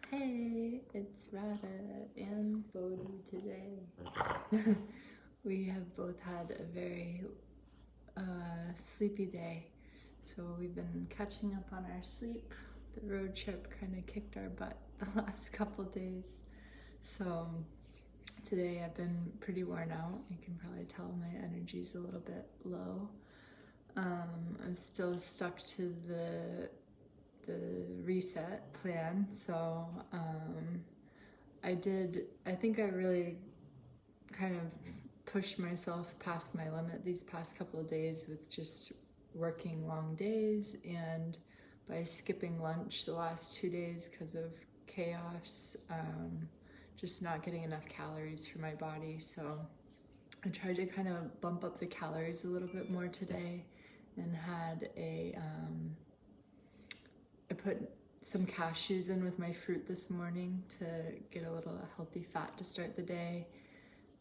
Hey, it's Radha and Bodhi today. We have both had a very sleepy day, so we've been catching up on our sleep. The road trip kind of kicked our butt the last couple days, so today I've been pretty worn out. You can probably tell my energy's a little bit low. I'm still stuck to the reset plan, so I think I really kind of pushed myself past my limit these past couple of days with just working long days, and by skipping lunch the last 2 days because of chaos, just not getting enough calories for my body. So I tried to kind of bump up the calories a little bit more today, and had I put some cashews in with my fruit this morning to get a little healthy fat to start the day.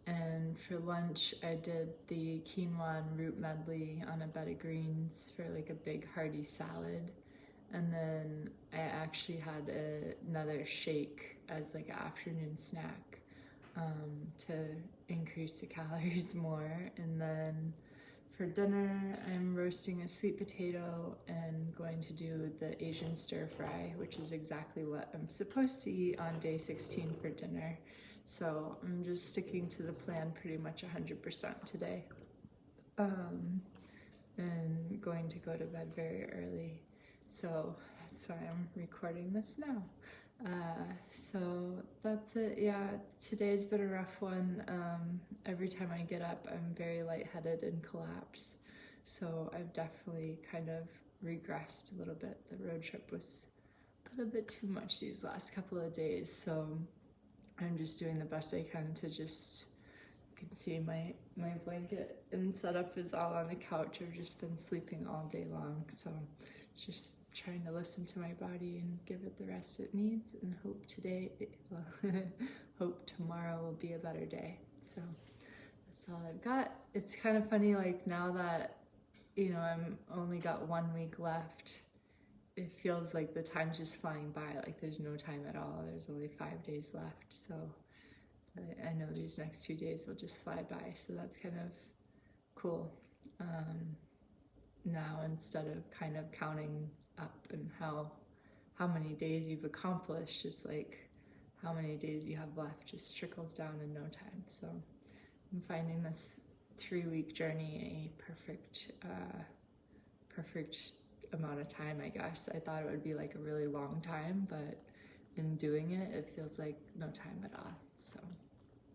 And for lunch, I did the quinoa and root medley on a bed of greens for like a big hearty salad. And then I actually had another shake as like an afternoon snack to increase the calories more. And then for dinner, I'm roasting a sweet potato and going to do the Asian stir fry, which is exactly what I'm supposed to eat on day 16 for dinner. So I'm just sticking to the plan pretty much 100% today. And going to go to bed very early. So that's why I'm recording this now. So that's it. Yeah, today's been a rough one. Every time I get up, I'm very lightheaded and collapse. So I've definitely kind of regressed a little bit. The road trip was a little bit too much these last couple of days. So I'm just doing the best I can to just, you can see my blanket and setup is all on the couch. I've just been sleeping all day long. So just trying to listen to my body and give it the rest it needs, and hope tomorrow will be a better day. So that's all I've got. It's kind of funny, like now that, I'm only got 1 week left, it feels like the time's just flying by, like there's no time at all. There's only 5 days left. So I know these next few days will just fly by. So that's kind of cool. Now, instead of kind of counting up and how many days you've accomplished, just like how many days you have left just trickles down in no time. So I'm finding this 3-week journey a perfect amount of time, I guess. I thought it would be like a really long time, but in doing it, it feels like no time at all. So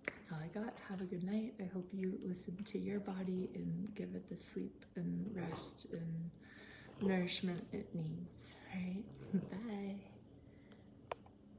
that's all I got. Have a good night. I hope you listen to your body and give it the sleep and rest and nourishment it needs. All right, bye.